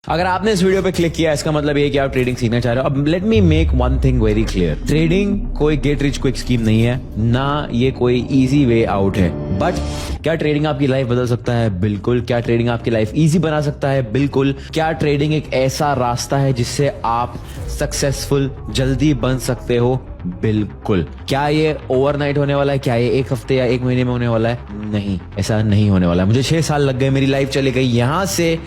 अगर आपने इस वीडियो पे क्लिक किया इसका मतलब ये है कि आप ट्रेडिंग सीखना चाह रहे हो। अब let me make one thing very clear, trading कोई गेट रिच क्विक स्कीम नहीं है, ना ये कोई इजी वे आउट है। बट क्या ट्रेडिंग आपकी लाइफ बदल सकता है? बिल्कुल। क्या ट्रेडिंग आपकी लाइफ इजी बना सकता है? बिल्कुल। क्या ट्रेडिंग एक ऐसा रास्ता है जिससे आप सक्सेसफुल जल्दी बन सकते हो? बिल्कुल। क्या ये ओवरनाइट होने वाला है? क्या ये एक हफ्ते या एक महीने में होने वाला है? नहीं, ऐसा नहीं होने वाला है। मुझे 6 साल लग गए, मेरी लाइफ चली गई यहां से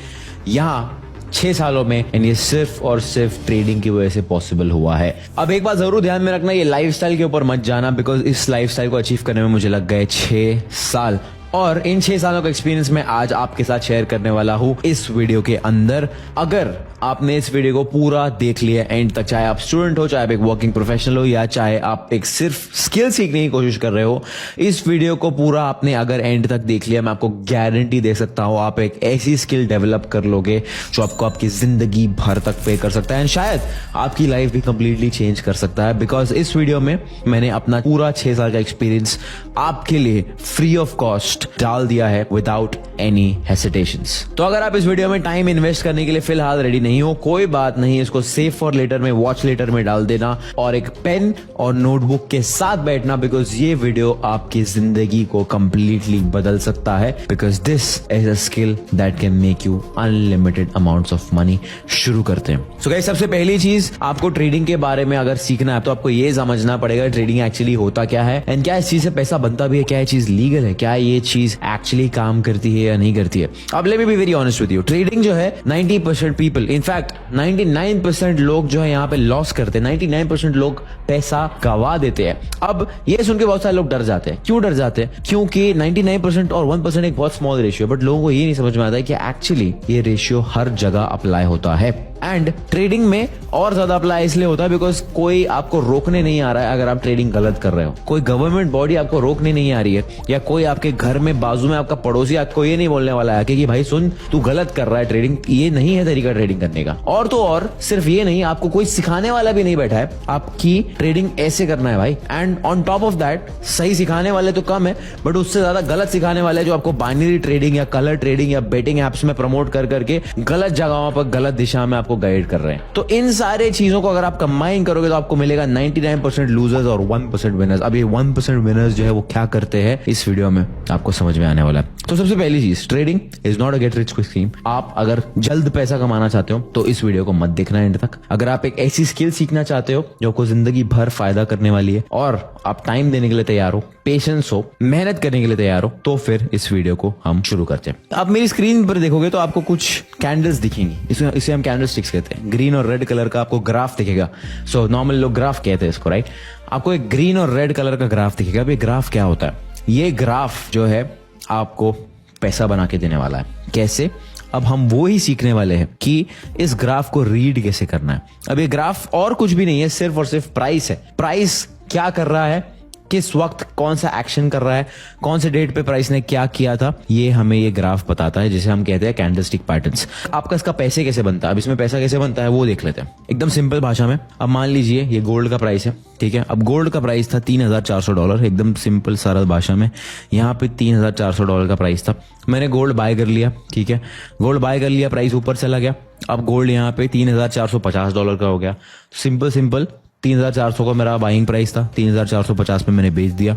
यहां 6 सालों में, एंड ये सिर्फ और सिर्फ ट्रेडिंग की वजह से पॉसिबल हुआ है। अब एक बात जरूर ध्यान में रखना, ये लाइफस्टाइल के ऊपर मत जाना, बिकॉज इस लाइफस्टाइल को अचीव करने में मुझे लग गए 6 साल, और इन 6 सालों का एक्सपीरियंस मैं आज आपके साथ शेयर करने वाला हूं इस वीडियो के अंदर। अगर आपने इस वीडियो को पूरा देख लिया एंड तक, चाहे आप स्टूडेंट हो, चाहे आप एक वर्किंग प्रोफेशनल हो, या चाहे आप एक सिर्फ स्किल सीखने की कोशिश कर रहे हो, इस वीडियो को पूरा आपने अगर एंड तक देख लिया, मैं आपको गारंटी दे सकता हूं आप एक ऐसी स्किल डेवलप कर लोगे जो आपको आपकी जिंदगी भर तक पे कर सकता है, एंड शायद आपकी लाइफ भी कंप्लीटली चेंज कर सकता है। बिकॉज इस वीडियो में मैंने अपना पूरा 6 साल का एक्सपीरियंस आपके लिए फ्री ऑफ कॉस्ट डाल दिया है, विदाउट एनी हेसिटेशंस। तो अगर आप इस वीडियो में टाइम इन्वेस्ट करने के लिए फिलहाल रेडी नहीं हो, कोई बात नहीं, इसको सेव फॉर लेटर में, वॉच लेटर में डाल देना और एक पेन और नोटबुक के साथ बैठना, बिकॉज ये वीडियो आपकी जिंदगी को कंप्लीटली बदल सकता है, because this is a skill that can make you unlimited amounts of money. शुरू करते हैं। सो गाइस, सबसे पहली चीज, आपको ट्रेडिंग के बारे में अगर सीखना है तो आपको ये समझना पड़ेगा ट्रेडिंग एक्चुअली होता क्या है, एंड क्या इस चीज से पैसा बनता भी है, क्या ये चीज लीगल है, क्या ये चीज एक्चुअली काम करती है या नहीं करती है। अब let me be very honest with you, trading जो है 90% पीपल, इनफैक्ट 99% लोग जो है यहाँ पे लॉस करते हैं, 99% लोग पैसा गवा देते हैं। अब ये सुन के बहुत सारे लोग डर जाते हैं। क्यों डर जाते हैं? क्योंकि 99% और 1% एक बहुत स्मॉल रेशियो, बट लोगों को ये नहीं समझ में आता है कि एक्चुअली ये रेशियो हर जगह अप्लाई होता है, एंड ट्रेडिंग में और ज्यादा अप्लाई इसलिए होता है बिकॉज कोई आपको रोकने नहीं आ रहा है अगर आप ट्रेडिंग गलत कर रहे हो। कोई गवर्नमेंट बॉडी आपको रोकने नहीं आ रही है, या कोई आपके घर में बाजू में आपका पड़ोसी आपको ये नहीं बोलने वाला है कि भाई सुन, तू गलत कर रहा है, ट्रेडिंग ये नहीं है तरीका ट्रेडिंग करने का। और तो और सिर्फ ये नहीं, आपको कोई सिखाने वाला भी नहीं बैठा है आपकी ट्रेडिंग ऐसे करना है भाई, and on top of that सही सिखाने वाले तो कम है, बट उससे ज्यादा गलत सिखाने वाले जो आपको बाइनरी ट्रेडिंग या कलर ट्रेडिंग या बेटिंग एप्स में प्रमोट कर करके गलत जगहों पर गलत दिशा में आपको गाइड कर रहे हैं। तो इन सारे चीजों को अगर आप कंबाइन करोगे तो आपको मिलेगा 99% लूजर्स और 1% विनर्स। अब ये 1% विनर्स जो है वो क्या करते हैं, इस वीडियो में आपको समझ में आने वाला है। तो सबसे पहली चीज, trading is not a get rich quick scheme. आप अगर जल्द पैसा कमाना चाहते हो तो इस वीडियो को मत देखना एंड तक। अगर आप एक ऐसी स्किल सीखना चाहते हो जो आपको जिंदगी भर फायदा करने वाली है, और आप टाइम देने के लिए तैयार हो, पेशेंस हो, मेहनत करने के लिए तैयार हो, तो फिर इस वीडियो को हम शुरू करते हैं। आप मेरी स्क्रीन पर देखोगे तो आपको कुछ कैंडल्स दिखेंगी, इसे हम कैंडल स्टिक्स कहते हैं। ग्रीन और रेड कलर का आपको ग्राफ दिखेगा। सो नॉर्मल लोग ग्राफ कहते हैं इसको, राइट? आपको एक ग्रीन और रेड कलर का ग्राफ दिखेगा। अब ये ग्राफ क्या होता है? ये ग्राफ जो है आपको पैसा बना के देने वाला है। कैसे? अब हम वो ही सीखने वाले हैं कि इस ग्राफ को रीड कैसे करना है। अब ये ग्राफ और कुछ भी नहीं है, सिर्फ और सिर्फ प्राइस है। प्राइस क्या कर रहा है, किस वक्त कौन सा एक्शन कर रहा है, कौन से डेट पे प्राइस ने क्या किया था, ये हमें ये ग्राफ बताता है, जिसे हम कहते हैं कैंडलस्टिक पैटर्न्स। आपका इसका पैसे कैसे बनता है, अब इसमें पैसा कैसे बनता है वो देख लेते हैं एकदम सिंपल भाषा में। अब मान लीजिए ये गोल्ड का प्राइस है, ठीक है? अब गोल्ड का प्राइस था $3,400, एकदम सिंपल सरल भाषा में। यहाँ पे $3,400 का प्राइस था। मैंने गोल्ड बाय कर लिया, ठीक है? गोल्ड बाय कर लिया, प्राइस ऊपर चला गया। अब गोल्ड यहाँ पे $3,450 का हो गया। सिंपल 3,400 का मेरा बाइंग प्राइस था, 3,450 में मैंने बेच दिया,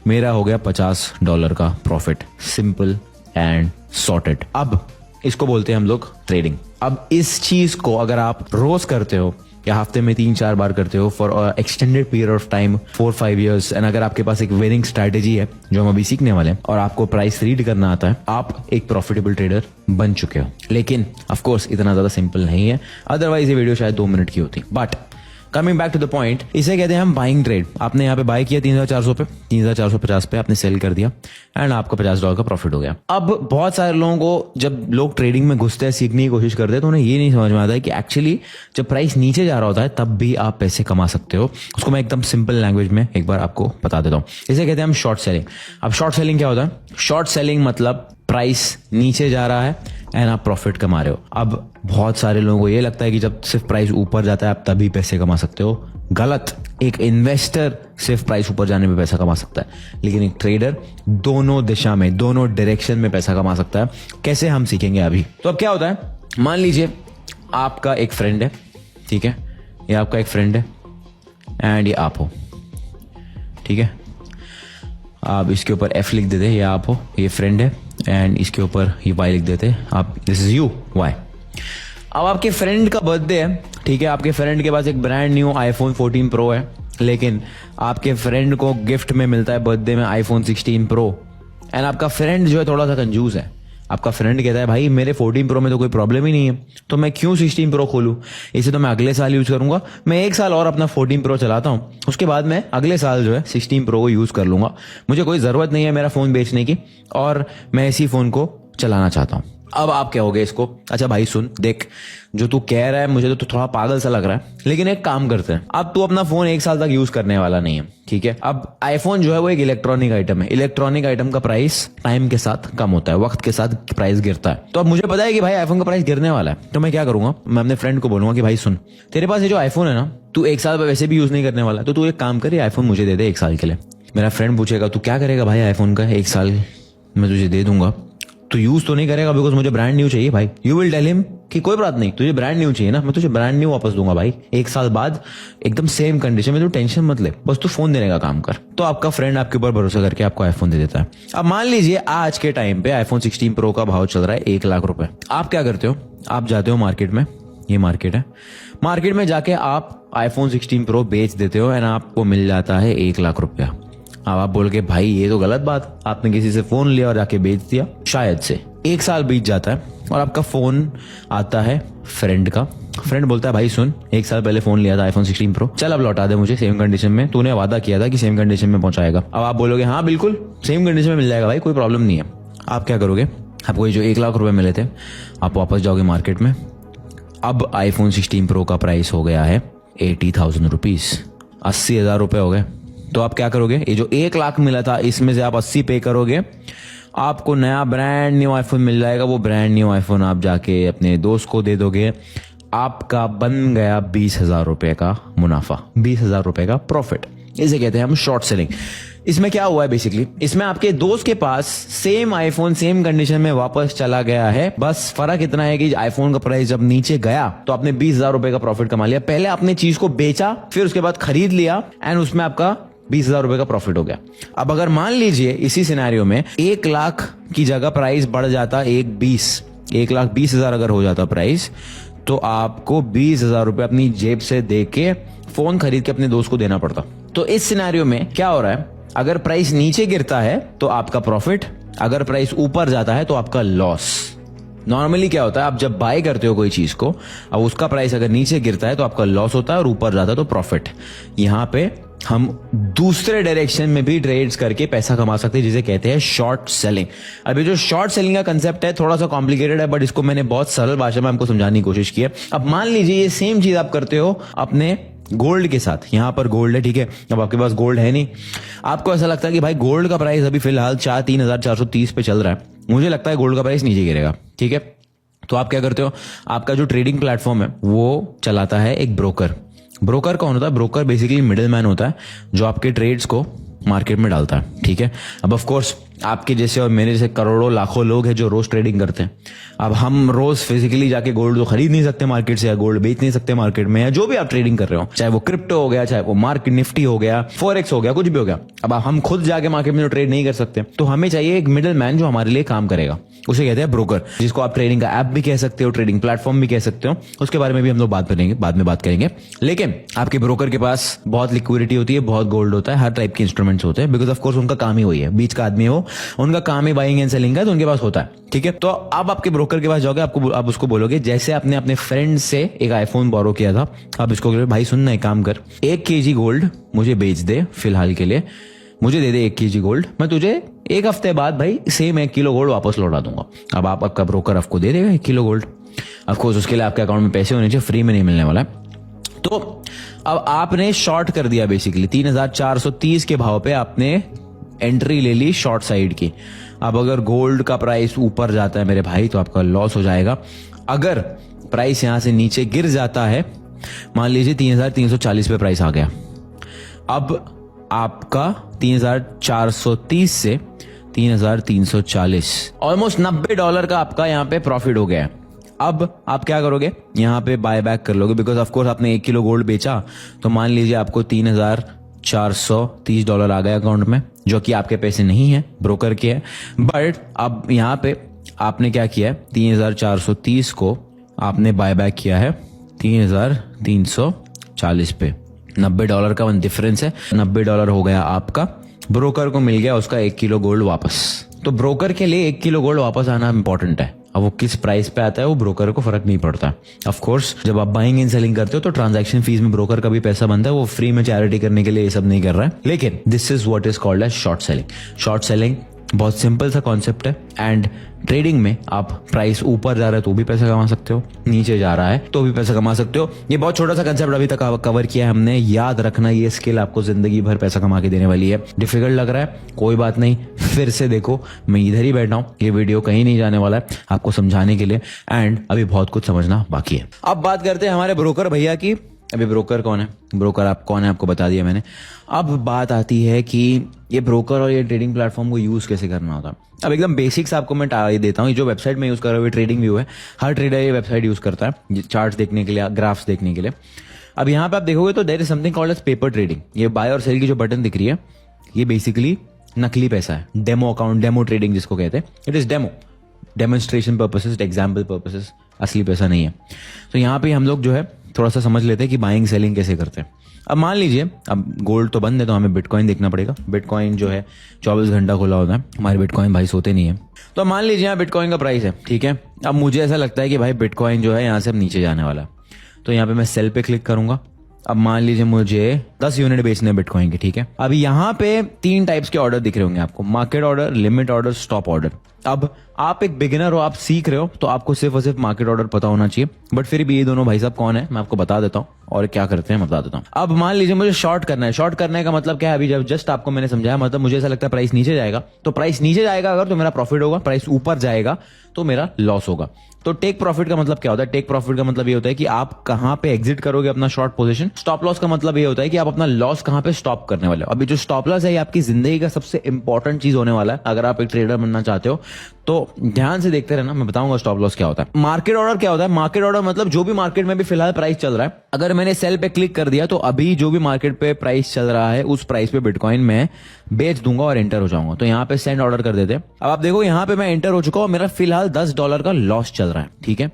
मेरा हो गया $50 का प्रॉफिट। Simple and sorted. अब इसको बोलते हैं हम लोग ट्रेडिंग। अब इस चीज को अगर आप रोज करते हो या हफ्ते में 3-4 बार करते हो for extended period of time, 4-5 years, and अगर आपके पास एक विनिंग स्ट्रैटेजी है जो हम अभी सीखने वाले हैं, और आपको प्राइस रीड करना आता है, आप एक प्रॉफिटेबल ट्रेडर बन चुके हो। लेकिन ऑफ कोर्स इतना ज्यादा सिंपल नहीं है, अदरवाइज ये वीडियो शायद 2 मिनट की होती। But coming back to the point, इसे कहते हैं हम बाइंग ट्रेड। आपने यहाँ पे बाय किया 3,400 पे, 3,450 पे आपने सेल कर दिया, एंड आपका $50 का प्रॉफिट हो गया। अब बहुत सारे लोगों को, जब लोग ट्रेडिंग में घुसते हैं, सीखने की कोशिश करते हैं, तो उन्हें ये नहीं समझ में आता है कि एक्चुअली जब प्राइस नीचे जा रहा होता है तब भी आप पैसे कमा सकते हो। उसको मैं एकदम सिंपल लैंग्वेज में एक बार आपको बता देता हूँ। इसे कहते हैं हम शॉर्ट सेलिंग। अब शॉर्ट सेलिंग क्या होता है? शॉर्ट सेलिंग मतलब प्राइस नीचे जा रहा है एंड आप प्रॉफिट कमा रहे हो। अब बहुत सारे लोगों को ये लगता है कि जब सिर्फ प्राइस ऊपर जाता है आप तभी पैसे कमा सकते हो। गलत। एक इन्वेस्टर सिर्फ प्राइस ऊपर जाने में पैसा कमा सकता है, लेकिन एक ट्रेडर दोनों दिशा में, दोनों डायरेक्शन में पैसा कमा सकता है। कैसे, हम सीखेंगे अभी। तो अब क्या होता है, मान लीजिए आपका एक फ्रेंड है, ठीक है, ये आपका एक फ्रेंड है एंड ये आप हो, ठीक है। आप इसके ऊपर F लिख देते, ये आप हो, ये फ्रेंड है एंड इसके ऊपर ये Y लिख देते आप, दिस इज यू Y। अब आपके फ्रेंड का बर्थडे है, ठीक है, आपके फ्रेंड के पास एक ब्रांड न्यू iPhone 14 Pro है, लेकिन आपके फ्रेंड को गिफ्ट में मिलता है बर्थडे में iPhone 16 Pro एंड आपका फ्रेंड जो है थोड़ा सा कंजूस है। आपका फ्रेंड कहता है भाई मेरे 14 Pro में तो कोई प्रॉब्लम ही नहीं है, तो मैं क्यों 16 Pro खोलूं, इसे तो मैं अगले साल यूज करूंगा, मैं एक साल और अपना 14 Pro चलाता हूं, उसके बाद मैं अगले साल जो है 16 Pro को यूज कर लूंगा, मुझे कोई जरूरत नहीं है मेरा फोन बेचने की और मैं इसी फोन को चलाना चाहता हूं। अब आप कहोगे इसको, अच्छा भाई सुन देख, जो तू कह रहा है मुझे तो थोड़ा पागल सा लग रहा है, लेकिन एक काम करते हैं, अब तू अपना फोन एक साल तक यूज करने वाला नहीं है, ठीक है। अब आईफोन जो है वो एक इलेक्ट्रॉनिक आइटम है, इलेक्ट्रॉनिक आइटम का प्राइस टाइम के साथ कम होता है, वक्त के साथ प्राइस गिरता है। तो अब मुझे पता है कि भाई आईफोन का प्राइस गिरने वाला है, तो मैं क्या करूंगा, मैं अपने फ्रेंड को बोलूंगा कि भाई सुन, तेरे पास ये जो आईफोन है ना, तू एक साल वैसे भी यूज नहीं करने वाला, तो तू एक काम कर, आईफोन मुझे दे दे एक साल के लिए। मेरा फ्रेंड पूछेगा तू क्या करेगा भाई आईफोन का, एक साल मैं तुझे दे दूंगा, तो यूज तो नहीं करेगा बिकॉज मुझे ब्रांड न्यू चाहिए भाई। यू विल टेल हिम कि कोई बात नहीं, तुझे ब्रांड न्यू चाहिए ना, मैं तुझे ब्रांड न्यू वापस दूंगा भाई एक साल बाद, एकदम सेम कंडीशन में, तू टेंशन मत ले, बस तू फोन देने का काम कर। तो आपका फ्रेंड आपके ऊपर भरोसा करके आपको आईफोन दे देता है। अब मान लीजिए आज के टाइम पे आईफोन 16 Pro का भाव चल रहा है 1 लाख रुपए। आप क्या करते हो, आप जाते हो मार्केट में, ये मार्केट है, मार्केट में जाके आप आईफोन 16 Pro बेच देते हो एंड आपको मिल जाता है 1 लाख रुपया। अब आप बोल के भाई ये तो गलत बात, आपने किसी से फोन लिया और जाके बेच दिया, शायद से 1 साल बीत जाता है और आपका फोन आता है फ्रेंड का। फ्रेंड बोलता है भाई सुन, 1 साल पहले फोन लिया था आईफोन 16 Pro, चल अब लौटा दे मुझे सेम कंडीशन में, तूने वादा किया था कि सेम कंडीशन में पहुंचाएगा। अब आप बोलोगे हाँ बिल्कुल सेम कंडीशन में मिल जाएगा भाई, कोई प्रॉब्लम नहीं है। आप क्या करोगे, आपको ये जो 1 लाख रुपए मिले थे, आप वापस जाओगे मार्केट में। अब आईफोन 16 Pro का प्राइस हो गया है 80,000 रुपीज, 80,000 रुपए हो गए। तो आप क्या करोगे, ये जो 1 लाख मिला था इसमें से आप 80 पे करोगे, आपको नया ब्रांड न्यू आईफोन मिल जाएगा। वो ब्रांड न्यू आईफोन आप जाके अपने दोस्त को दे दोगे, आपका बन गया 20,000 रुपए का मुनाफा, 20,000 रुपए का प्रॉफिट। इसे कहते हैं हम शॉर्ट सेलिंग। इसमें क्या हुआ है बेसिकली, इसमें आपके दोस्त के पास सेम आईफोन सेम कंडीशन में वापस चला गया है, बस फर्क इतना है कि आईफोन का प्राइस जब नीचे गया तो आपने 20,000 रुपए का प्रॉफिट कमा लिया। पहले आपने चीज को बेचा, फिर उसके बाद खरीद लिया एंड उसमें आपका 20,000 रुपए का प्रॉफिट हो गया। अब अगर मान लीजिए इसी सिनेरियो में 1 लाख की जगह प्राइस बढ़ जाता 1,20,000 अगर हो जाता प्राइस, तो आपको 20,000 रुपए अपनी जेब से दे के फोन खरीद के अपने दोस्त को देना पड़ता। तो इस सिनेरियो में क्या हो रहा है, अगर प्राइस नीचे गिरता है तो आपका प्रॉफिट, अगर प्राइस ऊपर जाता है तो आपका लॉस। नॉर्मली क्या होता है, आप जब बाय करते हो कोई चीज को, अब उसका प्राइस अगर नीचे गिरता है तो आपका लॉस होता है और ऊपर जाता है तो प्रॉफिट। यहां पे हम दूसरे डायरेक्शन में भी ट्रेड्स करके पैसा कमा सकते हैं, जिसे कहते हैं शॉर्ट सेलिंग। अभी जो शॉर्ट सेलिंग का कंसेप्ट है थोड़ा सा कॉम्प्लिकेटेड है, बट इसको मैंने बहुत सरल भाषा में आपको समझाने की कोशिश की है। अब मान लीजिए ये सेम चीज आप करते हो अपने गोल्ड के साथ। यहां पर गोल्ड है, ठीक है, अब आपके पास गोल्ड है नहीं, आपको ऐसा लगता है कि भाई गोल्ड का प्राइस अभी फिलहाल 3,430 पे चल रहा है, मुझे लगता है गोल्ड का प्राइस नीचे गिरेगा, ठीक है। तो आप क्या करते हो, आपका जो ट्रेडिंग प्लेटफॉर्म है वो चलाता है एक ब्रोकर। ब्रोकर कौन होता है, ब्रोकर बेसिकली मिडिल मैन होता है जो आपके ट्रेड्स को मार्केट में डालता है, ठीक है। अब ऑफ कोर्स आपके जैसे और मेरे जैसे करोड़ों लाखों लोग हैं जो रोज ट्रेडिंग करते हैं। अब हम रोज फिजिकली जाके गोल्ड तो खरीद नहीं सकते मार्केट से, या गोल्ड बेच नहीं सकते मार्केट में, या जो भी आप ट्रेडिंग कर रहे हो, चाहे वो क्रिप्टो हो गया, चाहे वो मार्केट निफ्टी हो गया, फॉरेक्स हो गया, कुछ भी हो गया। अब हम खुद जाके मार्केट में जो ट्रेड नहीं कर सकते, तो हमें चाहिए एक मिडिल मैन जो हमारे लिए काम करेगा, उसे कहते हैं ब्रोकर, जिसको आप ट्रेडिंग का ऐप भी कह सकते हो, ट्रेडिंग प्लेटफॉर्म भी कह सकते हो। उसके बारे में भी हम लोग बाद में बात करेंगे। लेकिन आपके ब्रोकर के पास बहुत लिक्विडिटी होती है, बहुत गोल्ड होता है, हर टाइप के इंस्ट्रूमेंट्स होते हैं, बिकॉज ऑफ कोर्स उनका काम ही वही है, बीच का आदमी हो, उनका काम ही बाइंग एंड सेलिंग का, तो उनके पास होता है, ठीक है। तो आप आपके ब्रोकर के पास जाओगे, आप उसको बोलोगे, जैसे आपने अपने फ्रेंड से एक आईफोन बोरो किया था, आप इसको भाई सुनना, एक काम कर, 1 kg गोल्ड मुझे बेच दे फिलहाल के लिए, मुझे दे दे 1 kg गोल्ड, मैं तुझे 1 हफ्ते बाद भाई सेम 1 किलो गोल्ड वापस लौटा दूंगा। अब आपका ब्रोकर आपको दे देगा 1 किलो गोल्ड। ऑफकोर्स उसके लिए आपके अकाउंट में पैसे होने चाहिए, फ्री में नहीं मिलने वाला है। तो अब आपने शॉर्ट कर दिया, बेसिकली 3,430 के भाव पे आपने एंट्री ले ली शॉर्ट साइड की। अब अगर गोल्ड का प्राइस ऊपर जाता है मेरे भाई, तो आपका लॉस हो जाएगा। अगर प्राइस यहां से नीचे गिर जाता है, मान लीजिए 3,340 पे प्राइस आ गया, अब आपका 3,430 से 3,340 ऑलमोस्ट $90 का आपका यहाँ पे प्रॉफिट हो गया है। अब आप क्या करोगे, यहाँ पे बाय बैक कर लोगे, बिकॉज ऑफ कोर्स आपने 1 किलो गोल्ड बेचा, तो मान लीजिए आपको $3,430 आ गए अकाउंट में, जो कि आपके पैसे नहीं है, ब्रोकर के है। बट अब यहाँ पे आपने क्या किया है, 3,430 को आपने बाय बैक किया है 3,340 पे। $90 का डिफरेंस है, $90 हो गया आपका, ब्रोकर को मिल गया उसका 1 किलो गोल्ड वापस। तो ब्रोकर के लिए 1 किलो गोल्ड वापस आना इंपॉर्टेंट है। अब वो किस प्राइस पे आता है वो ब्रोकर को फर्क नहीं पड़ता। ऑफ कोर्स जब आप बाइंग एंड सेलिंग करते हो तो ट्रांजैक्शन फीस में ब्रोकर का भी पैसा बनता है, वो फ्री में चैरिटी करने के लिए ये सब नहीं कर रहा है। लेकिन this is what is called as short selling. Short selling बहुत सिंपल सा कॉन्सेप्ट है, एंड ट्रेडिंग में आप प्राइस ऊपर जा रहा है तो भी पैसा कमा सकते हो, नीचे जा रहा है तो भी पैसा कमा सकते हो। ये बहुत छोटा सा कंसेप्ट अभी तक कवर किया है हमने, याद रखना ये स्किल आपको जिंदगी भर पैसा कमा के देने वाली है। डिफिकल्ट लग रहा है कोई बात नहीं, फिर से देखो, मैं इधर ही बैठा हूं, ये वीडियो कहीं नहीं जाने वाला है आपको समझाने के लिए, एंड अभी बहुत कुछ समझना बाकी है। अब बात करते हैं हमारे ब्रोकर भैया की। अभी ब्रोकर कौन है, ब्रोकर आप कौन है आपको बता दिया मैंने। अब बात आती है कि ये ब्रोकर और ये ट्रेडिंग प्लेटफॉर्म को यूज कैसे करना होता है। अब एकदम बेसिक्स आपको मैं देता हूँ। जो वेबसाइट में यूज कर रहा हूँ ट्रेडिंग व्यू है, हर ट्रेडर ये वेबसाइट यूज करता है चार्ट्स देखने के लिए, ग्राफ्स देखने के लिए। अब यहाँ पे आप देखोगे तो there is something called as paper trading. ये बाय और सेल की जो बटन दिख रही है, ये बेसिकली नकली पैसा है, डेमो अकाउंट, डेमो ट्रेडिंग जिसको कहते हैं। It is demo, demonstration purposes, example purposes, असली पैसा नहीं है। तो यहाँ पे हम लोग जो है थोड़ा सा समझ लेते हैं कि बाइंग सेलिंग कैसे करते हैं। अब मान लीजिए अब गोल्ड तो बंद है तो हमें बिटकॉइन देखना पड़ेगा। बिटकॉइन जो है 24 घंटा खुला होता है, हमारे बिटकॉइन भाई सोते नहीं है। तो मान लीजिए यहाँ बिटकॉइन का प्राइस है, ठीक है। अब मुझे ऐसा लगता है कि भाई बिटकॉइन जो है यहाँ से अब नीचे जाने वाला है, तो यहाँ पे मैं सेल पे क्लिक करूंगा। अब मान लीजिए मुझे 10 यूनिट बेचने बिटकॉइन के, ठीक है। अब यहाँ पे 3 टाइप्स के ऑर्डर दिख रहे होंगे आपको, market order, limit order, stop order. अब आप एक बिगिनर हो, आप सीख रहे हो, तो आपको सिर्फ और सिर्फ मार्केट ऑर्डर पता होना चाहिए। बट फिर भी ये दोनों भाई साहब कौन है मैं आपको बता देता हूँ, और क्या करते हैं मैं बता देता हूँ। अब मान लीजिए मुझे शॉर्ट करना है। शॉर्ट करने का मतलब क्या है, अभी जब जस्ट आपको मैंने समझाया, मतलब मुझे ऐसा लगता है प्राइस नीचे जाएगा, तो प्राइस नीचे जाएगा अगर तो मेरा प्रॉफिट होगा, प्राइस ऊपर जाएगा तो मेरा लॉस होगा। तो टेक प्रॉफिट का मतलब क्या होता है, टेक प्रॉफिट का मतलब ये होता है कि आप कहां पे एग्जिट करोगे अपना शॉर्ट पोजीशन। स्टॉप लॉस का मतलब ये होता है कि आप अपना लॉस कहां पे स्टॉप करने वाले हो। अभी जो स्टॉप लॉस है ये आपकी जिंदगी का सबसे इंपॉर्टेंट चीज होने वाला है। अगर आप एक ट्रेडर बनना चाहते हो तो ध्यान से देखते रहना, मैं बताऊंगा स्टॉप लॉस क्या होता है। मार्केट ऑर्डर क्या होता है, मार्केट ऑर्डर मतलब जो भी मार्केट में भी फिलहाल प्राइस चल रहा है, अगर मैंने सेल पे क्लिक कर दिया तो अभी जो भी मार्केट पे प्राइस चल रहा है उस प्राइस पे बिटकॉइन में बेच दूंगा और एंटर हो जाऊंगा। तो यहाँ पे सेंड ऑर्डर कर देते हैं। अब आप देखो यहाँ पे मैं एंटर हो चुका हूं, मेरा फिलहाल $10 का लॉस चल रहा है, ठीक है।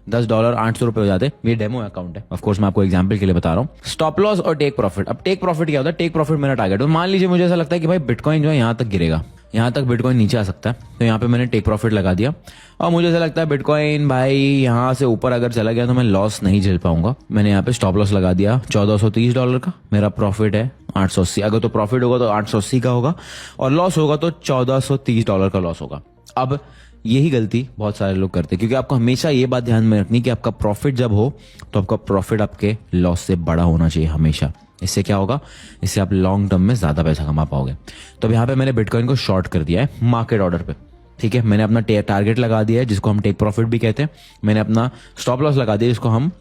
$10 800 हो जाते। ये डेमो अकाउंट है, ऑफ कोर्स मैं आपको एग्जांपल के लिए बता रहा हूँ। स्टॉप लॉस और टेक प्रॉफिट। अब टेक प्रॉफिट क्या होता है, टेक प्रॉफिट मेरा टारगेट है। मान लीजिए मुझे ऐसा लगता है कि भाई बिटकॉइन जो है यहाँ तक गिरेगा, यहाँ तक बिटकॉइन नीचे आ सकता है, तो यहाँ पे मैंने टेक प्रॉफिट लगा दिया। और मुझे ऐसा लगता है बिटकॉइन भाई यहाँ से ऊपर अगर चला गया तो मैं लॉस नहीं झेल पाऊंगा, मैंने यहाँ पे स्टॉप लॉस लगा दिया $1430 का। मेरा प्रॉफिट है 880, अगर तो प्रॉफिट होगा तो 880 का होगा, और लॉस होगा तो $1430 का लॉस होगा। अब यही गलती बहुत सारे लोग करते हैं, क्योंकि आपको हमेशा ये बात ध्यान में रखनी कि आपका प्रॉफिट जब हो तो आपका प्रॉफिट आपके लॉस से बड़ा होना चाहिए हमेशा। इससे क्या होगा, इससे आप लॉन्ग टर्म में ज्यादा पैसा कमा पाओगे। तो यहाँ पे मैंने बिटकॉइन को शॉर्ट कर दिया है मार्केट ऑर्डर पे, ठीक है। मैंने अपना टारगेट लगा दिया है जिसको हम टेक प्रॉफिट भी कहते हैं। मैंने अपना स्टॉप लॉस लगा दिया जिसको हम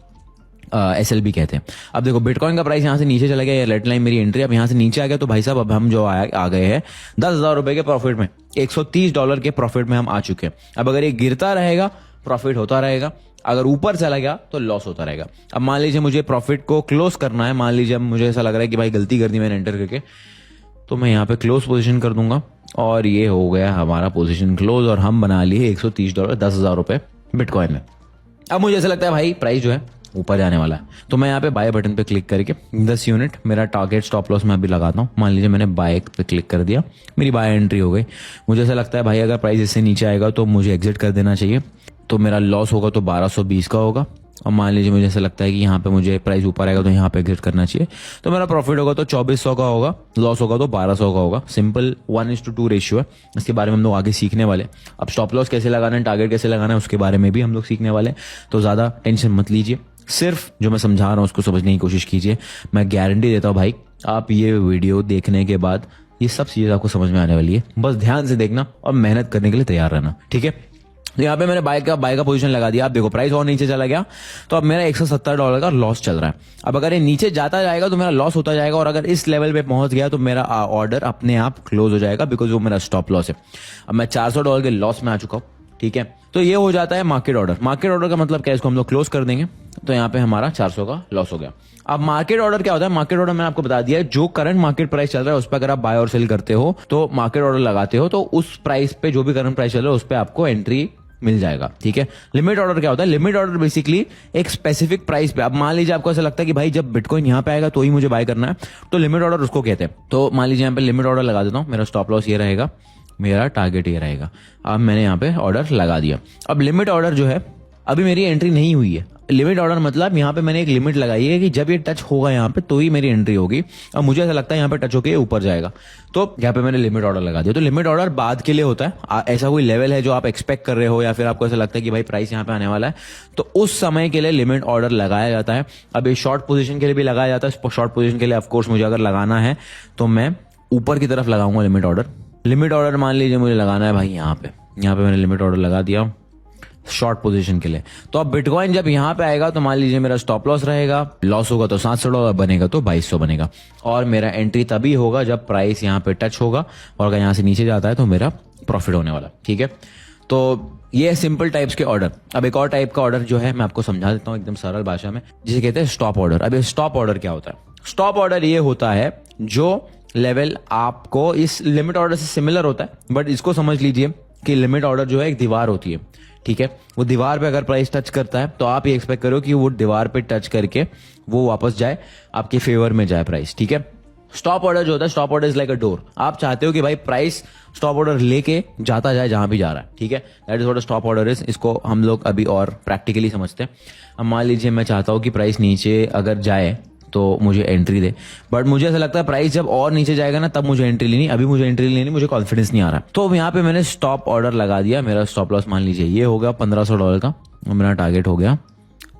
SLB कहते हैं। अब देखो बिटकॉइन का प्राइस यहाँ से नीचे चला गया, ये रेड लाइन मेरी एंट्री। अब यहाँ से नीचे आ गया तो भाई साहब अब हम जो आ गए हैं $10,000 के प्रॉफिट में, $130 के प्रॉफिट में हम आ चुके हैं। अब अगर ये गिरता रहेगा प्रॉफिट होता रहेगा, अगर ऊपर चला गया तो लॉस होता रहेगा। अब मान लीजिए मुझे प्रॉफिट को क्लोज करना है, मान लीजिए अब मुझे ऐसा लग रहा है कि भाई गलती कर दी मैंने एंटर करके, तो मैं यहाँ पे क्लोज पोजीशन कर दूंगा और ये हो गया हमारा पोजीशन क्लोज, और हम बना लिए $130 $10,000 बिटकॉइन में। अब मुझे ऐसा लगता है भाई प्राइस जो है ऊपर जाने वाला है, तो मैं यहाँ पे बाय बटन पे क्लिक करके 10 यूनिट मेरा टारगेट स्टॉप लॉस मैं अभी लगाता हूँ। मान लीजिए मैंने बाय पे क्लिक कर दिया, मेरी बाय एंट्री हो गई। मुझे ऐसा लगता है भाई अगर प्राइस इससे नीचे आएगा तो मुझे एग्जिट कर देना चाहिए, तो मेरा लॉस होगा तो 1220 का होगा। और मान लीजिए मुझे ऐसा लगता है कि यहाँ पे मुझे प्राइस ऊपर आएगा तो यहाँ पे एग्जिट करना चाहिए, तो मेरा प्रॉफिट होगा तो 2400 का होगा, लॉस होगा तो 1200 का होगा। सिंपल 1:2 रेशियो है, इसके बारे में हम लोग आगे सीखने वाले। अब स्टॉप लॉस कैसे लगाना है, टारगेट कैसे लगाना है, उसके बारे में भी हम लोग सीखने वाले, तो ज्यादा टेंशन मत लीजिए, सिर्फ जो मैं समझा रहा हूँ उसको समझने की कोशिश कीजिए। मैं गारंटी देता हूँ भाई आप ये वीडियो देखने के बाद ये सब चीजें आपको समझ में आने वाली है। बस ध्यान से देखना और मेहनत करने के लिए तैयार रहना, ठीक है। तो यहाँ पे मैंने बाय का पोजीशन लगा दिया। आप देखो प्राइस और नीचे चला गया तो अब मेरा $170 का लॉस चल रहा है। अब अगर ये नीचे जाता जाएगा तो मेरा लॉस होता जाएगा, और अगर इस लेवल पे पहुंच गया तो मेरा ऑर्डर अपने आप क्लोज हो जाएगा, बिकॉज वो मेरा स्टॉप लॉस है। अब मैं $400 के लॉस में आ चुका हूँ, ठीक है। तो ये हो जाता है मार्केट ऑर्डर। मार्केट ऑर्डर का मतलब क्या है, इसको हम लोग क्लोज कर देंगे, तो यहाँ पे हमारा 400 का लॉस हो गया। अब मार्केट ऑर्डर क्या होता है, मार्केट ऑर्डर मैंने आपको बता दिया है, जो करंट मार्केट प्राइस चल रहा है उस पर अगर आप बाय और सेल करते हो तो मार्केट ऑर्डर लगाते हो, तो उस प्राइस पे जो भी करंट प्राइस चल रहा है उस पर आपको एंट्री मिल जाएगा, ठीक है। लिमिट ऑर्डर क्या होता है, लिमिट ऑर्डर बेसिकली एक स्पेसिफिक प्राइस पे, अब मान लीजिए आपको ऐसा लगता है कि भाई जब बिटकॉइन यहाँ पे आएगा तो ही मुझे बाय करना है, तो लिमिट ऑर्डर उसको कहते हैं। तो मान लीजिए यहाँ पे लिमिट ऑर्डर लगा देता हूँ, मेरा स्टॉप लॉस ये रहेगा, मेरा टारगेट ये रहेगा। अब मैंने यहाँ पे ऑर्डर लगा दिया। अब लिमिट ऑर्डर जो है अभी मेरी एंट्री नहीं हुई है। लिमिट ऑर्डर मतलब यहाँ पे मैंने एक लिमिट लगाई है कि जब ये टच होगा यहाँ पे तो ही मेरी एंट्री होगी। अब मुझे ऐसा लगता है यहाँ पे टच होके ऊपर जाएगा, तो यहाँ पे मैंने लिमिट ऑर्डर लगा दिया। तो लिमिट ऑर्डर बाद के लिए होता है, ऐसा कोई लेवल है जो आप एक्सपेक्ट कर रहे हो या फिर आपको ऐसा लगता है कि भाई प्राइस यहाँ पे आने वाला है, तो उस समय के लिए लिमिट ऑर्डर लगाया जाता है। अब ये शॉर्ट पोजीशन के लिए भी लगाया जाता है। शॉर्ट पोजीशन के लिए ऑफकोर्स मुझे अगर लगाना है तो मैं ऊपर की तरफ लगाऊंगा लिमिट ऑर्डर। लिमिट ऑर्डर मान लीजिए मुझे लगाना है भाई यहाँ पे मैंने लिमिट ऑर्डर लगा दिया शॉर्ट पोजीशन के लिए। तो अब बिटकॉइन जब यहाँ पे आएगा तो मान लीजिए मेरा स्टॉप लॉस रहेगा, लॉस होगा तो $700 बनेगा तो 2200 बनेगा, और मेरा एंट्री तभी होगा जब प्राइस यहाँ पे टच होगा, और अगर यहाँ से नीचे जाता है तो मेरा प्रॉफिट होने वाला, ठीक है। तो ये सिंपल टाइप्स के ऑर्डर। अब एक और टाइप का ऑर्डर जो है मैं आपको समझा देता हूँ एकदम सरल भाषा में, जिसे कहते हैं स्टॉप ऑर्डर। अब ये स्टॉप ऑर्डर क्या होता है, स्टॉप ऑर्डर ये होता है जो लेवल आपको इस लिमिट ऑर्डर से सिमिलर होता है, बट इसको समझ लीजिए कि लिमिट ऑर्डर जो है एक दीवार होती है, ठीक है। वो दीवार पे अगर प्राइस टच करता है तो आप ये एक्सपेक्ट करो कि वो दीवार पे टच करके वो वापस जाए, आपके फेवर में जाए प्राइस, ठीक है। स्टॉप ऑर्डर जो होता है, stop order is like a door. आप चाहते हो कि भाई प्राइस स्टॉप ऑर्डर लेके जाता जाए जहां भी जा रहा है, ठीक है। That is what a stop order is. इसको हम लोग अभी और प्रैक्टिकली समझते हैं। अब मान लीजिए मैं चाहता हूं कि प्राइस नीचे अगर जाए तो मुझे एंट्री दे, बट मुझे ऐसा लगता है प्राइस जब और नीचे जाएगा ना तब मुझे एंट्री लेनी, अभी मुझे एंट्री लेनी, मुझे कॉन्फिडेंस नहीं आ रहा। तो यहाँ पे मैंने स्टॉप ऑर्डर लगा दिया। मेरा स्टॉप लॉस मान लीजिए ये होगा $1500 का, और मेरा टारगेट हो गया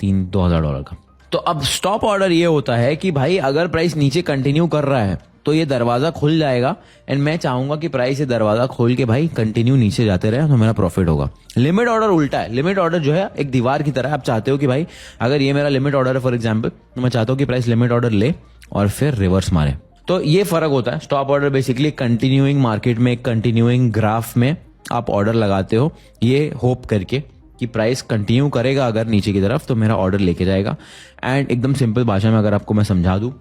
$2000 का। तो अब स्टॉप ऑर्डर ये होता है कि भाई अगर प्राइस नीचे कंटिन्यू कर रहा है तो ये दरवाजा खुल जाएगा, एंड मैं चाहूंगा कि प्राइस ये दरवाजा खोल के भाई कंटिन्यू नीचे जाते रहे तो मेरा प्रॉफिट होगा। लिमिट ऑर्डर उल्टा है। लिमिट ऑर्डर जो है एक दीवार की तरह। आप चाहते हो कि भाई अगर ये मेरा लिमिट ऑर्डर है फॉर एग्जांपल, तो मैं चाहता हूं कि प्राइस लिमिट ऑर्डर ले और फिर रिवर्स मारे। तो ये फर्क होता है। Stop order basically continuing market में, कंटिन्यूइंग ग्राफ में आप ऑर्डर लगाते हो ये होप करके कि प्राइस कंटिन्यू करेगा अगर नीचे की तरफ तो मेरा ऑर्डर लेके जाएगा। एंड एकदम सिंपल भाषा में अगर आपको मैं समझा दूं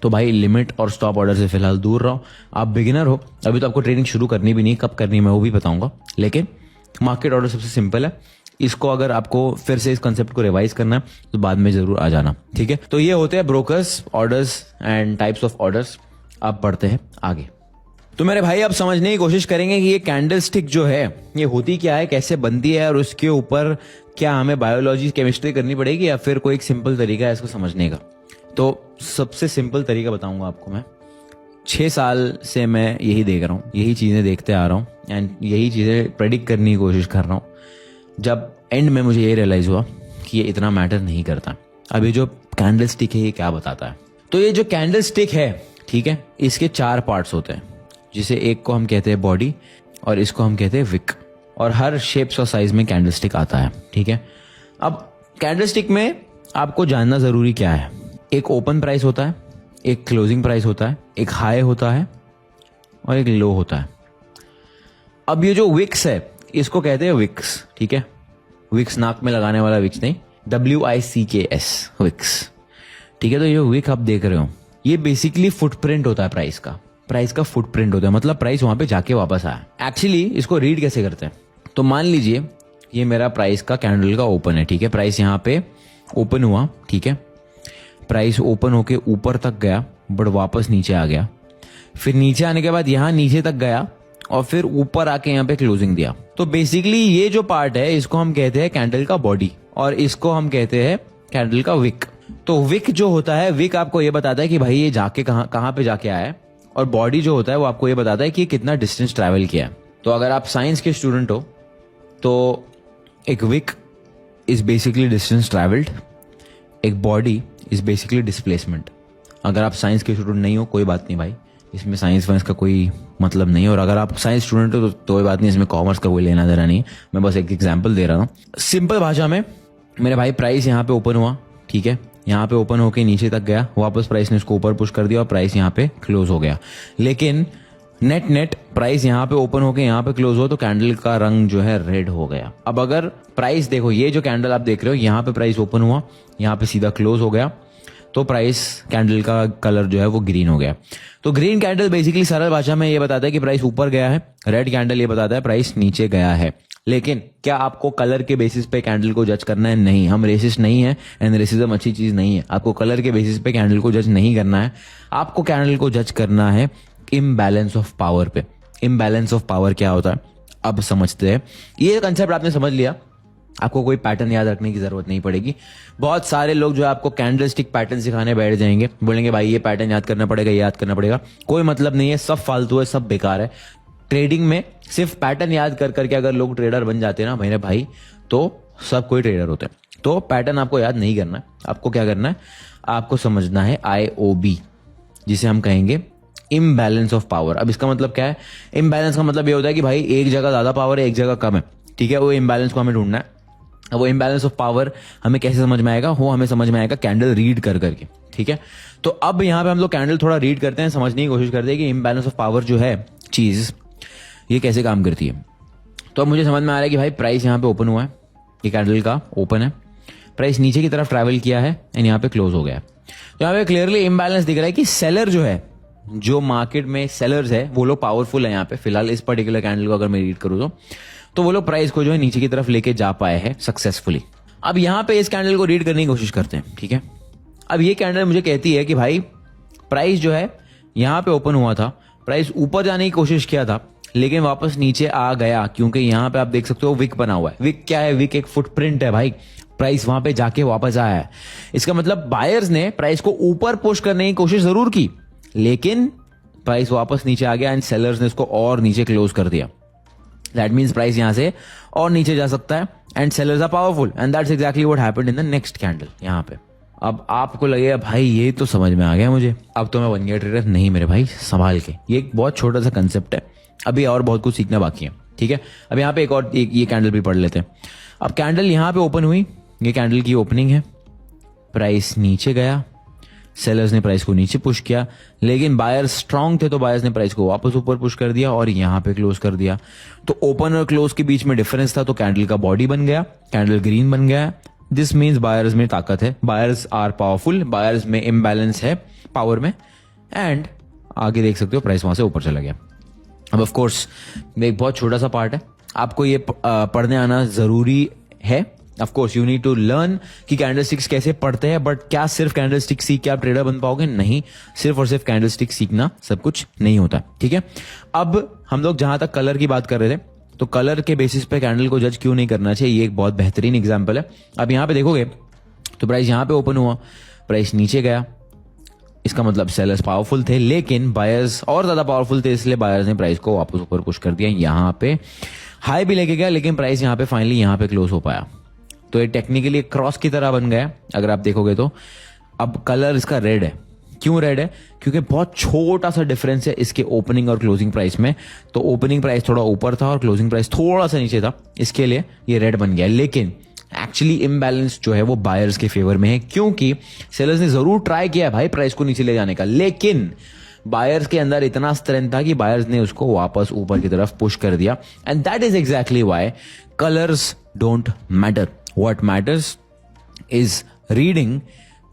तो भाई लिमिट और स्टॉप ऑर्डर से फिलहाल दूर रहो। आप बिगिनर हो, अभी तो आपको ट्रेडिंग शुरू करनी भी नहीं, कब करनी है मैं वो भी बताऊंगा, लेकिन मार्केट ऑर्डर सबसे सिंपल है। इसको अगर आपको फिर से इस कंसेप्ट को रिवाइज करना है तो बाद में जरूर आ जाना, ठीक है। तो ये होते हैं brokers, orders and types of orders. अब बढ़ते हैं आगे। तो मेरे भाई अब समझने की कोशिश करेंगे कि ये कैंडल स्टिक जो है ये होती क्या है, कैसे बनती है, और उसके ऊपर क्या हमें बायोलॉजी केमिस्ट्री करनी पड़ेगी या फिर कोई एक सिंपल तरीका है इसको समझने का। तो सबसे सिंपल तरीका बताऊंगा आपको मैं। 6 साल से मैं यही देख रहा हूँ, यही चीजें देखते आ रहा हूँ एंड यही चीजें प्रेडिक्ट करने की कोशिश कर रहा हूँ। जब एंड में मुझे ये रियलाइज हुआ कि ये इतना मैटर नहीं करता। अब ये जो कैंडल स्टिक है ये क्या बताता है, तो ये जो कैंडल स्टिक है, ठीक है, इसके 4 पार्ट्स होते हैं, जिसे एक को हम कहते हैं बॉडी और इसको हम कहते हैं विक, और हर शेप्स और साइज में कैंडल स्टिक आता है, ठीक है। अब कैंडल स्टिक में आपको जानना जरूरी क्या है, एक ओपन प्राइस होता है, एक क्लोजिंग प्राइस होता है, एक हाई होता है और एक लो होता है। अब ये जो विक्स है इसको कहते हैं विक्स, ठीक है। विक्स नाक में लगाने वाला विक्स नहीं, WICKS विक्स, ठीक है। तो ये विक आप देख रहे हो ये बेसिकली फुटप्रिंट होता है प्राइस का फुटप्रिंट होता है, मतलब प्राइस वहां पे जाके वापस आया। एक्चुअली इसको रीड कैसे करते हैं, तो मान लीजिए ये मेरा प्राइस का कैंडल का ओपन है, ठीक है। प्राइस यहाँ पे ओपन हुआ, ठीक है। प्राइस ओपन होके ऊपर तक गया बट वापस नीचे आ गया, फिर नीचे आने के बाद यहाँ नीचे तक गया और फिर ऊपर आके यहाँ पे क्लोजिंग दिया। तो बेसिकली ये जो पार्ट है इसको हम कहते हैं कैंडल का बॉडी और इसको हम कहते हैं कैंडल का विक। तो विक जो होता है, विक आपको ये बताता है कि भाई ये जाके कहाँ पे जाके आया है, और बॉडी जो होता है वो आपको ये बताता है कि कितना डिस्टेंस ट्रैवल किया है। तो अगर आप साइंस के स्टूडेंट हो तो एक विक इज बेसिकली डिस्टेंस ट्रैवल्ड, एक बॉडी इज बेसिकली डिस्प्लेसमेंट। अगर आप साइंस के स्टूडेंट नहीं हो कोई बात नहीं भाई, इसमें साइंस वाइंस का कोई मतलब नहीं है, और अगर आप साइंस स्टूडेंट हो तो कोई बात नहीं, इसमें कॉमर्स का कोई लेना देना नहीं, मैं बस एक एग्जांपल दे रहा हूँ। सिंपल भाषा में मेरे भाई प्राइस यहाँ पे ओपन हुआ, ठीक है, यहाँ पे ओपन होके नीचे तक गया, वापस प्राइस ने इसको ऊपर पुश कर दिया और प्राइस यहाँ पे क्लोज हो गया। लेकिन नेट नेट प्राइस यहाँ पे ओपन होके यहाँ पे क्लोज हो तो कैंडल का रंग जो है रेड हो गया। अब अगर प्राइस देखो, ये जो कैंडल आप देख रहे हो, यहाँ पे प्राइस ओपन हुआ, यहाँ पे सीधा क्लोज हो गया, तो प्राइस कैंडल का कलर जो है वो ग्रीन हो गया। तो ग्रीन कैंडल बेसिकली सरल भाषा में ये बताता है कि प्राइस ऊपर गया है, रेड कैंडल ये बताता है प्राइस नीचे गया है। लेकिन क्या आपको कलर के बेसिस पे कैंडल को जज करना है? नहीं, हम रेसिस्ट नहीं है एंड रेसिज्म अच्छी चीज नहीं है। आपको कलर के बेसिस पे कैंडल को जज नहीं करना है, आपको कैंडल को जज करना है इम्बैलेंस ऑफ पावर पे। इम्बैलेंस ऑफ पावर क्या होता है अब समझते हैं। ये कंसेप्ट आपने समझ लिया, आपको कोई पैटर्न याद रखने की जरूरत नहीं पड़ेगी। बहुत सारे लोग जो है आपको कैंडलस्टिक पैटर्न सिखाने बैठ जाएंगे, बोलेंगे भाई ये पैटर्न याद करना पड़ेगा, ये याद करना पड़ेगा। कोई मतलब नहीं है, सब फालतू है, सब बेकार है। ट्रेडिंग में सिर्फ पैटर्न याद कर करके अगर लोग ट्रेडर बन जाते हैं ना मेरे भाई, तो सब कोई ट्रेडर होते हैं। तो पैटर्न आपको याद नहीं करना है, आपको क्या करना है, आपको समझना है IOB, जिसे हम कहेंगे इम्बैलेंस ऑफ पावर। अब इसका मतलब क्या है? इम्बैलेंस का मतलब ये होता है कि भाई एक जगह ज्यादा पावर है, एक जगह कम है, ठीक है। वो इम्बैलेंस को हमें ढूंढना है। अब वो इम्बैलेंस ऑफ पावर हमें कैसे समझ में आएगा? वो हमें समझ में आएगा कैंडल रीड कर करके, ठीक है। तो अब यहाँ पे हम लोग कैंडल थोड़ा रीड करते हैं, समझने की कोशिश करते हैं कि इम्बैलेंस ऑफ पावर जो है चीज, ये कैसे काम करती है। तो अब मुझे समझ में आ रहा है कि भाई प्राइस यहाँ पे ओपन हुआ है, ये कैंडल का ओपन है, प्राइस नीचे की तरफ ट्रैवल किया है एंड यहाँ पे क्लोज हो गया। तो यहाँ पे क्लियरली इम्बैलेंस दिख रहा है कि सेलर जो है, जो मार्केट में सेलर्स है, वो लोग पावरफुल है यहाँ पे। फिलहाल इस पर्टिकुलर कैंडल को अगर मैं रीड करूँ तो वो लोग प्राइस को जो है नीचे की तरफ लेके जा पाए हैं सक्सेसफुली। अब यहाँ पे इस कैंडल को रीड करने की कोशिश करते हैं, ठीक है। अब ये कैंडल मुझे कहती है कि भाई प्राइस जो है यहाँ पे ओपन हुआ था, प्राइस ऊपर जाने की कोशिश किया था लेकिन वापस नीचे आ गया, क्योंकि यहाँ पे आप देख सकते हो विक बना हुआ है। विक क्या है? विक एक फुटप्रिंट है भाई, प्राइस वहां पे जाके वापस आया है। इसका मतलब बायर्स ने प्राइस को ऊपर पुश करने की कोशिश जरूर की, लेकिन प्राइस वापस नीचे आ गया एंड सेलर्स ने इसको और नीचे क्लोज कर दिया। दैट मीन्स प्राइस यहां से और नीचे जा सकता है and sellers are powerful and that's exactly what happened in the next candle यहाँ पे। अब आपको लगेगा भाई ये तो समझ में आ गया मुझे, अब तो मैं बन गया ट्रेडर। नहीं मेरे भाई, संभाल के, ये एक बहुत छोटा सा कंसेप्ट है, अभी और बहुत कुछ सीखना बाकी है, ठीक है। अब यहाँ पे एक ये कैंडल भी पढ़ लेते हैं। अब कैंडल यहाँ पे ओपन हुई, ये कैंडल की ओपनिंग है, प्राइस नीचे गया, सेलर्स ने प्राइस को नीचे पुश किया, लेकिन बायर्स स्ट्रांग थे तो बायर्स ने प्राइस को वापस ऊपर पुश कर दिया और यहाँ पे क्लोज कर दिया। तो ओपन और क्लोज के बीच में डिफरेंस था, तो कैंडल का बॉडी बन गया, कैंडल ग्रीन बन गया। दिस मीन्स बायर्स में ताकत है, बायर्स आर पावरफुल, बायर्स में इम्बैलेंस है पावर में, एंड आगे देख सकते हो प्राइस वहां से ऊपर चला गया। अब ऑफ कोर्स एक बहुत छोटा सा पार्ट है, आपको ये पढ़ने आना जरूरी है। Of course you need to learn कि कैंडलस्टिक्स कैसे पढ़ते हैं, बट क्या सिर्फ कैंडलस्टिक सीख के आप ट्रेडर बन पाओगे? नहीं, सिर्फ और सिर्फ कैंडलस्टिक सीखना सब कुछ नहीं होता, ठीक है। अब हम लोग जहां तक कलर की बात कर रहे थे, तो कलर के बेसिस पे कैंडल को जज क्यों नहीं करना चाहिए, ये एक बहुत बेहतरीन एग्जाम्पल है। अब यहाँ पे देखोगे तो प्राइस यहाँ पे ओपन हुआ, प्राइस नीचे गया, इसका मतलब सेलर्स पावरफुल थे लेकिन बायर्स और ज्यादा पावरफुल थे, इसलिए बायर्स ने प्राइस को वापस ऊपर पुश कर दिया। यहाँ पे हाई भी लेके गया लेकिन प्राइस यहाँ पे फाइनली यहाँ पे क्लोज हो पाया। तो ये टेक्निकली क्रॉस की तरह बन गया अगर आप देखोगे तो। अब कलर इसका रेड है, क्यों रेड है? क्योंकि बहुत छोटा सा डिफरेंस है इसके ओपनिंग और क्लोजिंग प्राइस में। तो ओपनिंग प्राइस थोड़ा ऊपर था और क्लोजिंग प्राइस थोड़ा सा नीचे था, इसके लिए ये रेड बन गया। लेकिन एक्चुअली इम्बैलेंस जो है वो बायर्स के फेवर में है, क्योंकि सेलर्स ने जरूर ट्राई किया है भाई प्राइस को नीचे ले जाने का, लेकिन बायर्स के अंदर इतना स्ट्रेंथ था कि बायर्स ने उसको वापस ऊपर की तरफ पुश कर दिया। And that is exactly why colours don't matter, what matters is reading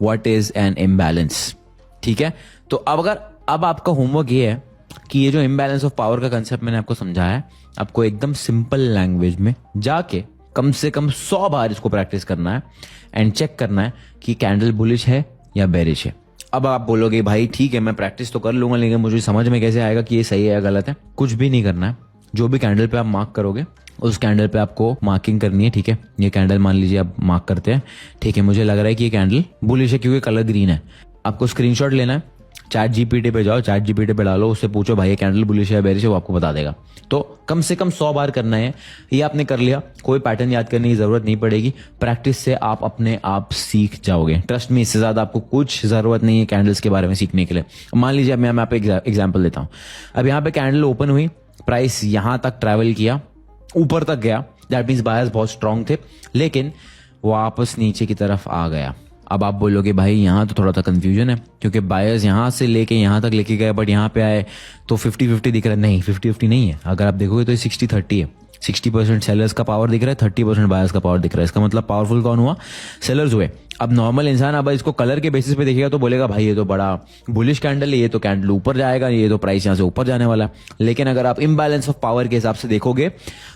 what is an imbalance, ठीक है। तो अब आपका होमवर्क ये है कि ये जो इम्बैलेंस ऑफ पावर का कंसेप्ट मैंने आपको समझाया है, आपको एकदम सिंपल लैंग्वेज में जाके कम से कम 100 बार इसको प्रैक्टिस करना है एंड चेक करना है कि कैंडल बुलिश है या बेरिश है। अब आप बोलोगे भाई ठीक है मैं प्रैक्टिस तो कर लूंगा लेकिन मुझे समझ में कैसे आएगा कि ये सही है या गलत है? कुछ भी नहीं करना है, जो भी कैंडल पे आप मार्क करोगे उस कैंडल पे आपको मार्किंग करनी है, ठीक है। ये कैंडल मान लीजिए आप मार्क करते हैं, ठीक है, मुझे लग रहा है कि ये कैंडल बुलिश है क्योंकि कलर ग्रीन है। आपको स्क्रीनशॉट लेना है, चैट जीपीटी पे जाओ, चैट जीपीटी पे डालो, उससे पूछो भाई ये कैंडल बुलिश है या बेरिश है, वो आपको बता देगा। तो कम से कम 100 बार करना है, ये आपने कर लिया, कोई पैटर्न याद करने की जरूरत नहीं पड़ेगी, प्रैक्टिस से आप अपने आप सीख जाओगे। ट्रस्ट में, इससे ज्यादा आपको कुछ जरूरत नहीं है कैंडल्स के बारे में सीखने के लिए। मान लीजिए मैं आप एग्जाम्पल देता हूं। अब यहाँ पे कैंडल ओपन हुई, प्राइस यहां तक ट्रेवल किया, ऊपर तक गया, दैट मीन्स बायर्स बहुत स्ट्रांग थे, लेकिन वापस नीचे की तरफ आ गया। अब आप बोलोगे भाई यहाँ तो थोड़ा सा कंफ्यूजन है, क्योंकि बायर्स यहाँ से लेके यहाँ तक लेके गए बट यहाँ पे आए तो 50-50 दिख रहा है। नहीं, 50-50 नहीं है। अगर आप देखोगे तो 60-30 है। 60% सेलर्स का पावर दिख रहा है, 30% बायर्स का पावर दिख रहा है। इसका मतलब पावरफुल कौन हुआ? सेलर्स हुए। अब नॉर्मल इंसान अब इसको कलर के बेसिस पे देखेगा तो बोलेगा भाई ये तो बड़ा बुलिश कैंडल है, ये तो कैंडल ऊपर जाएगा, ये तो प्राइस यहाँ से ऊपर जाने वाला है। लेकिन अगर आप इम्बैलेंस ऑफ पावर के हिसाब से देखोगे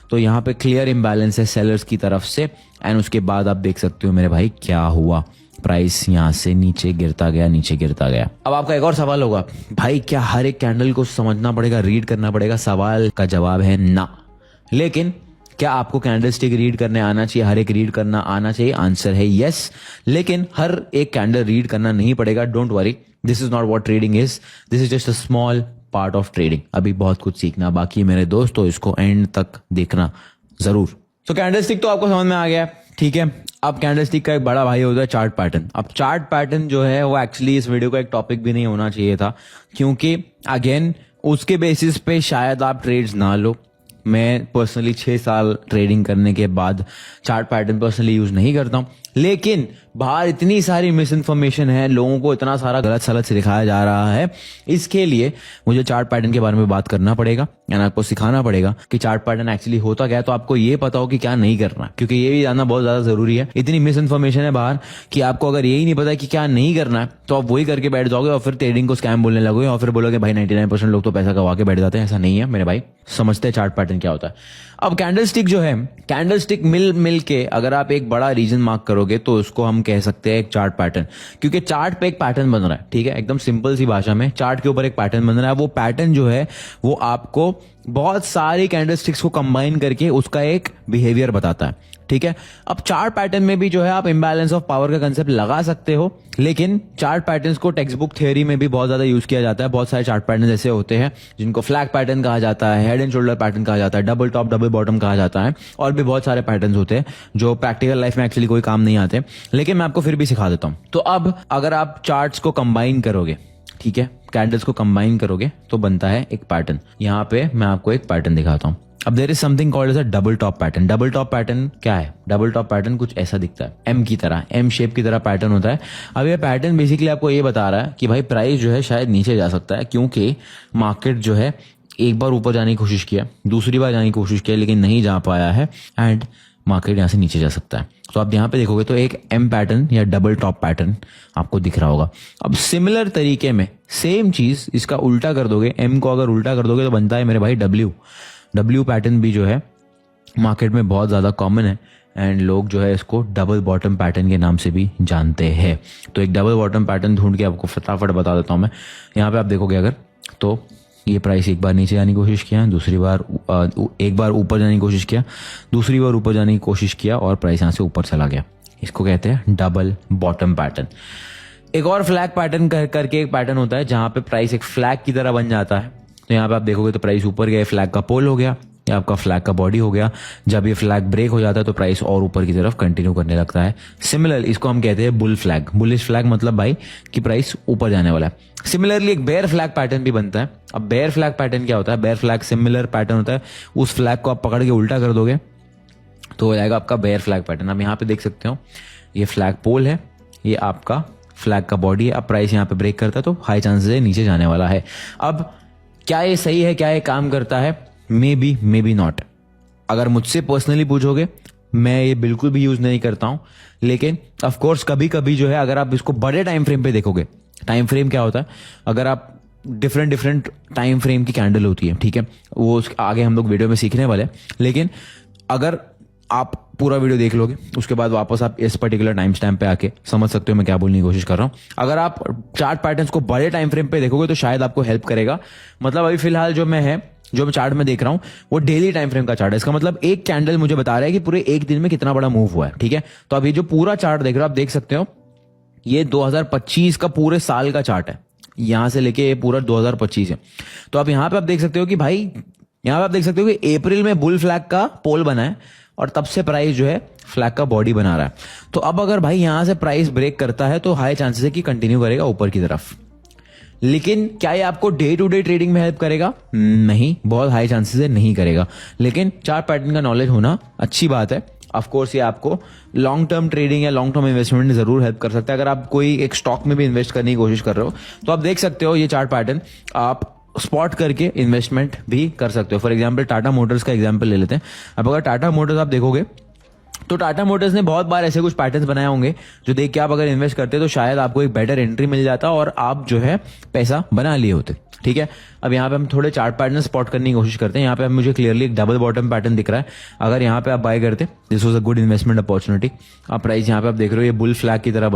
तो यहाँ पे क्लियर इम्बैलेंस है सेलर्स की तरफ से। एंड उसके बाद आप देख सकते हो मेरे भाई क्या हुआ, प्राइस यहाँ से नीचे गिरता गया, नीचे गिरता गया। अब आपका एक और सवाल होगा, भाई क्या हर एक कैंडल को समझना पड़ेगा, रीड करना पड़ेगा? सवाल का जवाब है ना। लेकिन क्या आपको कैंडलस्टिक रीड करने आना चाहिए, हर एक रीड करना आना चाहिए? आंसर है यस। लेकिन हर एक कैंडल रीड करना नहीं पड़ेगा। Don't worry, this is not what trading is, this is just a small part of trading. अभी बहुत कुछ सीखना बाकी है मेरे दोस्तों, इसको एंड तक देखना जरूर। तो कैंडलस्टिक तो आपको समझ में आ गया, ठीक है। अब कैंडलस्टिक का एक बड़ा भाई होता है चार्ट पैटर्न। अब चार्ट पैटर्न जो है वो एक्चुअली इस वीडियो का एक टॉपिक भी नहीं होना चाहिए था, क्योंकि अगेन उसके बेसिस पे शायद आप ट्रेड्स ना लो। मैं पर्सनली 6 साल ट्रेडिंग करने के बाद चार्ट पैटर्न पर्सनली यूज नहीं करता हूं, लेकिन बाहर इतनी सारी मिस इन्फॉर्मेशन है, लोगों को इतना सारा गलत सलत सिखाया जा रहा है, इसके लिए मुझे चार्ट पैटर्न के बारे में बात करना पड़ेगा या आपको सिखाना पड़ेगा कि चार्ट पैटर्न एक्चुअली होता क्या है, तो आपको ये पता हो कि क्या नहीं करना, क्योंकि ये भी जानना बहुत ज्यादा जरूरी है। इतनी मिस इन्फॉर्मेशन है बाहर कि आपको अगर यही नहीं पता कि क्या नहीं करना है तो आप वही करके बैठ जाओगे और फिर ट्रेडिंग को स्कैम बोलने लगोगे और फिर बोलोगे भाई 99% लोग तो पैसा गवा के बैठ जाते हैं। ऐसा नहीं है मेरे भाई, समझते हैं चार्ट पैटर्न क्या होता है। अब कैंडलस्टिक जो है, कैंडलस्टिक मिल के अगर आप एक बड़ा रीजन मार्क करोगे तो उसको हम कह सकते हैं एक चार्ट पैटर्न, क्योंकि चार्ट पे एक पैटर्न बन रहा है, ठीक है। एकदम सिंपल सी भाषा में चार्ट के ऊपर एक पैटर्न बन रहा है। वो पैटर्न जो है वो आपको बहुत सारी कैंडलस्टिक्स को कंबाइन करके उसका एक बिहेवियर बताता है, ठीक है। अब चार्ट पैटर्न में भी जो है आप इम्बैलेंस ऑफ पावर का कंसेप्ट लगा सकते हो, लेकिन चार्ट पैटर्न्स को टेक्स्ट बुक थ्योरी में भी बहुत ज्यादा यूज किया जाता है। बहुत सारे चार्ट पैटर्न ऐसे होते हैं जिनको फ्लैग पैटर्न कहा जाता है, हेड एंड शोल्डर पैटर्न कहा जाता है, डबल टॉप डबल बॉटम कहा जाता है, और भी बहुत सारे पैटर्न्स होते हैं जो प्रैक्टिकल लाइफ में एक्चुअली कोई काम नहीं आते, लेकिन मैं आपको फिर भी सिखा देता हूं। तो अब अगर आप चार्ट्स को कंबाइन करोगे, ठीक है, कैंडल्स को कंबाइन करोगे तो बनता है एक पैटर्न। यहाँ पे मैं आपको एक पैटर्न दिखाता हूँ। अब there is something called as a double top pattern. Double top pattern क्या है? डबल टॉप पैटर्न कुछ ऐसा दिखता है, एम की तरह, एम शेप की तरह पैटर्न होता है। अब ये पैटर्न बेसिकली आपको ये बता रहा है कि भाई प्राइस जो है शायद नीचे जा सकता है, क्योंकि मार्केट जो है एक बार ऊपर जाने की कोशिश किया, दूसरी बार जाने की कोशिश किया, लेकिन नहीं जा पाया है एंड मार्केट यहाँ से नीचे जा सकता है। तो आप यहाँ पे देखोगे तो एक एम पैटर्न या डबल टॉप पैटर्न आपको दिख रहा होगा। अब सिमिलर तरीके में सेम चीज इसका उल्टा कर दोगे, एम को अगर उल्टा कर दोगे तो बनता है मेरे भाई डब्ल्यू। डब्ल्यू पैटर्न भी जो है मार्केट में बहुत ज्यादा कॉमन है एंड लोग जो है इसको डबल बॉटम पैटर्न के नाम से भी जानते हैं। तो एक डबल बॉटम पैटर्न ढूंढ के आपको फटाफट बता देता हूं मैं। यहाँ पे आप देखोगे अगर तो ये प्राइस एक बार नीचे जाने की कोशिश किया, दूसरी बार एक बार ऊपर जाने की कोशिश किया, दूसरी बार ऊपर जाने की कोशिश किया और प्राइस यहाँ से ऊपर चला गया। इसको कहते हैं डबल बॉटम पैटर्न। एक और फ्लैग पैटर्न करके एक पैटर्न होता है जहां पे प्राइस एक फ्लैग की तरह बन जाता है। तो यहाँ पे आप देखोगे तो प्राइस ऊपर गया, फ्लैग का पोल हो गया, ये आपका फ्लैग का बॉडी हो गया। जब ये फ्लैग ब्रेक हो जाता है तो प्राइस और ऊपर की तरफ कंटिन्यू करने लगता है। सिमिलर इसको हम कहते हैं बुल फ्लैग। बुलिश फ्लैग मतलब भाई कि प्राइस ऊपर जाने वाला है। सिमिलरली एक बेयर फ्लैग पैटर्न भी बनता है। अब बेयर फ्लैग पैटर्न क्या होता है? बेयर फ्लैग सिमिलर पैटर्न होता है, उस फ्लैग को आप पकड़ के उल्टा कर दोगे तो हो जाएगा आपका बेयर फ्लैग पैटर्न। आप यहाँ पे देख सकते हो ये फ्लैग पोल है, ये आपका फ्लैग का बॉडी है। अब प्राइस यहाँ पे ब्रेक करता है तो हाई चांसेस है नीचे जाने वाला है। अब क्या ये सही है, क्या ये काम करता है? May be not. अगर मुझसे पर्सनली पूछोगे मैं ये बिल्कुल भी यूज नहीं करता हूं, लेकिन ऑफ कोर्स कभी कभी जो है अगर आप इसको बड़े टाइम फ्रेम पे देखोगे, टाइम फ्रेम क्या होता है, अगर आप डिफरेंट टाइम फ्रेम की कैंडल होती है, ठीक है, वो आगे हम लोग वीडियो में सीखने वाले हैं, लेकिन अगर आप पूरा वीडियो देख लोगे उसके बाद वापस आप इस पर्टिकुलर टाइम स्टैम्प पे आके समझ सकते हो मैं क्या बोलने की कोशिश कर रहा हूं। अगर आप चार्ट पैटर्न्स को बड़े टाइम फ्रेम पे देखोगे तो शायद आपको हेल्प करेगा। मतलब अभी फिलहाल जो मैं चार्ट में देख रहा हूं वो डेली टाइम फ्रेम का चार्ट है। इसका मतलब एक कैंडल मुझे बता रहा है कि पूरे एक दिन में कितना बड़ा मूव हुआ है, ठीक है। तो अब ये जो पूरा चार्ट देख रहे हो आप देख सकते हो ये 2025 का पूरे साल का चार्ट है, यहां से लेके ये पूरा 2025 है। तो अब यहां पे आप देख सकते हो कि भाई यहां पे आप देख सकते हो कि अप्रैल में बुल फ्लैग का पोल बना है और तब से प्राइस जो है फ्लैग का बॉडी बना रहा है। तो अब अगर भाई यहां से प्राइस ब्रेक करता है तो हाई चांसेस है कि कंटिन्यू करेगा ऊपर की तरफ। लेकिन क्या ये आपको डे टू डे ट्रेडिंग में हेल्प करेगा? नहीं, बहुत हाई चांसेस है नहीं करेगा। लेकिन चार्ट पैटर्न का नॉलेज होना अच्छी बात है। ऑफ कोर्स ये आपको लॉन्ग टर्म ट्रेडिंग या लॉन्ग टर्म इन्वेस्टमेंट में जरूर हेल्प कर सकता है। अगर आप कोई एक स्टॉक में भी इन्वेस्ट करने की कोशिश कर रहे हो तो आप देख सकते हो ये चार्ट पैटर्न, आप स्पॉट करके इन्वेस्टमेंट भी कर सकते हो। फॉर एग्जाम्पल टाटा मोटर्स का एग्जाम्पल ले लेते हैं। अब अगर टाटा मोटर्स आप देखोगे तो टाटा मोटर्स ने बहुत बार ऐसे कुछ पैटर्न्स बनाए होंगे जो देख के आप अगर इन्वेस्ट करते तो शायद आपको एक बेटर एंट्री मिल जाता और आप जो है पैसा बना लिए होते। ठीक है, अब यहाँ पे हम थोड़े चार्ट पैटर्न स्पॉट करने की कोशिश करते हैं। यहाँ पे मुझे क्लियरली एक डबल बॉटम पैटर्न दिख रहा है। अगर यहाँ पे आप बाय करते, this was a good investment opportunity. आप प्राइस यहाँ पे आप देख रहे हो ये बुल फ्लैग की तरह